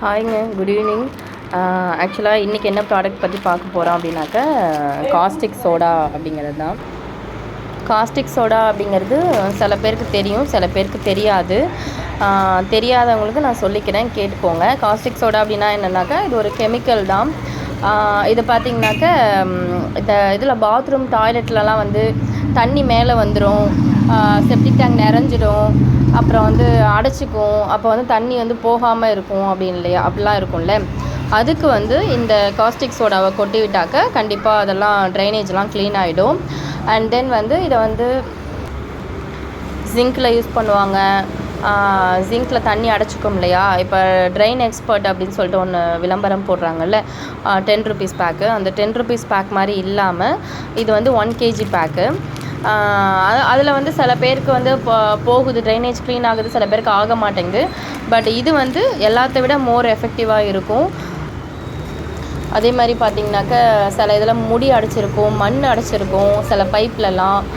ஹாய்ங்க, good evening. ஆக்சுவலாக இன்றைக்கி என்ன ப்ராடக்ட் பற்றி பார்க்க போகிறோம் அப்படின்னாக்கா, காஸ்டிக் சோடா அப்படிங்கிறது தான். காஸ்டிக் சோடா அப்படிங்கிறது சில பேருக்கு தெரியும், சில பேருக்கு தெரியாது. தெரியாதவங்களுக்கு நான் சொல்லிக்கிறேன், கேட்டுக்கோங்க. காஸ்டிக் சோடா அப்படின்னா என்னென்னாக்கா, இது ஒரு கெமிக்கல் தான். இது பார்த்திங்கனாக்க இந்த இதில் பாத்ரூம் டாய்லெட்லலாம் வந்து தண்ணி மேலே வந்துடும், செப்டிக் டேங்க் நிறைஞ்சிடும், அப்புறம் வந்து அடைச்சிக்கும், அப்போ வந்து தண்ணி வந்து போகாமல் இருக்கும் அப்படின்னு இல்லையா, அப்படிலாம் இருக்கும்ல. அதுக்கு வந்து இந்த காஸ்டிக் சோடாவை கொட்டி விட்டாக்க கண்டிப்பாக அதெல்லாம் ட்ரைனேஜ்லாம் க்ளீன் ஆகிடும். அண்ட் தென் வந்து இதை வந்து ஜிங்கில் யூஸ் பண்ணுவாங்க. ஜிங்கில் தண்ணி அடைச்சிக்கும் இல்லையா. இப்போ ட்ரெயின் எக்ஸ்பர்ட் அப்படின்னு சொல்லிட்டு ஒன்று விளம்பரம் போடுறாங்கல்ல, 10 ருபீஸ் பேக்கு. அந்த 10 ருபீஸ் பேக் மாதிரி இல்லாமல் இது வந்து 1 kg பேக்கு. அதில் வந்து சில பேருக்கு வந்து போகுது, ட்ரைனேஜ் க்ளீன் ஆகுது, சில பேருக்கு ஆக மாட்டேங்குது. பட் இது வந்து எல்லாத்த விட மோர் எஃபெக்டிவாக இருக்கும். அதே மாதிரி பார்த்திங்கனாக்க சில இதில் முடி அடைச்சிருக்கும், மண் அடைச்சிருக்கும், சில பைப்லலாம்,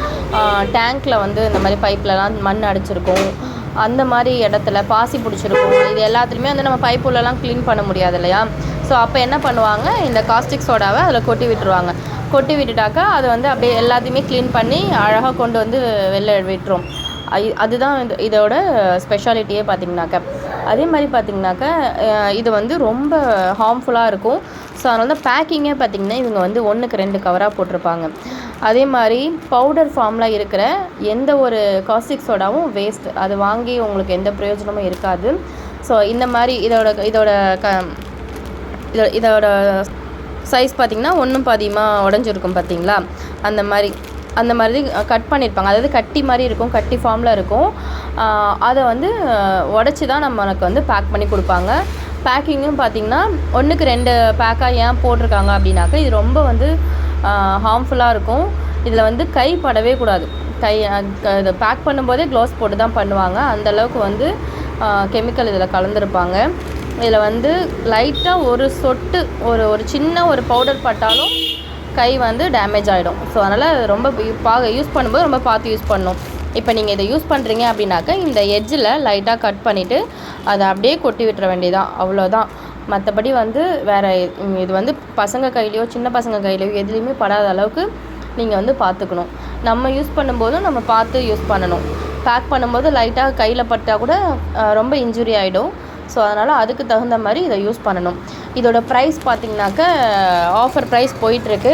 டேங்க்கில் வந்து இந்த மாதிரி பைப்லலாம் மண் அடைச்சிருக்கும், அந்த மாதிரி இடத்துல பாசி பிடிச்சிருக்கும். இது எல்லாத்துலேயுமே வந்து நம்ம பைப் உள்ளலாம் க்ளீன் பண்ண முடியாது இல்லையா. ஸோ அப்போ என்ன பண்ணுவாங்க, இந்த காஸ்டிக் சோடாவை அதில் கொட்டி விட்டுருவாங்க. கொட்டி விட்டுட்டாக்கா அது வந்து அப்படியே எல்லாத்தையுமே க்ளீன் பண்ணி அழகாக கொண்டு வந்து வெளில விட்டுரும். அதுதான் இதோட ஸ்பெஷாலிட்டியே பார்த்திங்கனாக்க. அதே மாதிரி பார்த்திங்கனாக்க இது வந்து ரொம்ப ஹார்ம்ஃபுல்லாக இருக்கும். ஸோ அதனால தான் பேக்கிங்கே பார்த்திங்கன்னா இவங்க வந்து 1க்கு 2 கவராக போட்டிருப்பாங்க. அதே மாதிரி பவுடர் ஃபார்மில் இருக்கிற எந்த ஒரு காஸ்டிக் சோடாவும் வேஸ்ட். அது வாங்கி உங்களுக்கு எந்த பிரயோஜனமும் இருக்காது. ஸோ இந்த மாதிரி இதோட சைஸ் பார்த்திங்கன்னா ஒன்றும் பாதியமாக உடஞ்சிருக்கும் பார்த்திங்களா. அந்த மாதிரி கட் பண்ணியிருப்பாங்க. அதாவது கட்டி மாதிரி இருக்கும், கட்டி ஃபார்மில் இருக்கும். அதை வந்து உடச்சி தான் நம்மளுக்கு வந்து பேக் பண்ணி கொடுப்பாங்க. பேக்கிங்கும் பார்த்திங்கன்னா 1க்கு 2 பேக்காக ஏன் போட்டிருக்காங்க அப்படின்னாக்கா, இது ரொம்ப வந்து ஹார்ம்ஃபுல்லாக இருக்கும். இதில் வந்து கை படவே கூடாது. இதை பேக் பண்ணும்போதே க்ளவுஸ் போட்டு தான் பண்ணுவாங்க. அந்தளவுக்கு வந்து கெமிக்கல் இதில் கலந்துருப்பாங்க. இதில் வந்து லைட்டாக ஒரு சொட்டு ஒரு சின்ன ஒரு பவுடர் பட்டாலும் கை வந்து டேமேஜ் ஆகிடும். ஸோ அதனால் ரொம்ப யூஸ் பண்ணும்போது ரொம்ப பார்த்து யூஸ் பண்ணணும். இப்போ நீங்கள் இதை யூஸ் பண்ணுறீங்க அப்படின்னாக்கா, இந்த எட்ஜில் லைட்டாக கட் பண்ணிவிட்டு அதை அப்படியே கொட்டி விட்டுற வேண்டியதான், அவ்வளோதான். மற்றபடி வந்து வேறு இது வந்து பசங்க கையிலையோ சின்ன பசங்க கையிலையோ எதுலேயுமே படாத அளவுக்கு நீங்கள் வந்து பார்த்துக்கணும். நம்ம யூஸ் பண்ணும்போதும் நம்ம பார்த்து யூஸ் பண்ணணும். பேக் பண்ணும்போது லைட்டாக கையில் பட்டால் கூட ரொம்ப இன்ஜுரி ஆகிடும். ஸோ அதனால் அதுக்கு தகுந்த மாதிரி இதை யூஸ் பண்ணணும். இதோட ப்ரைஸ் பார்த்திங்கனாக்க ஆஃபர் ப்ரைஸ் போயிட்டுருக்கு.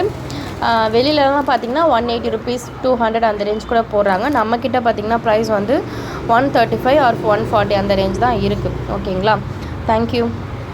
வெளியிலலாம் பார்த்திங்கன்னா 180 ருபீஸ், 200 அந்த ரேஞ்ச் கூட போடுறாங்க. நம்மக்கிட்ட பார்த்திங்கன்னா ப்ரைஸ் வந்து 135 ஆர் 140 அந்த ரேஞ்ச் தான் இருக்குது. ஓகேங்களா. தேங்க்யூ.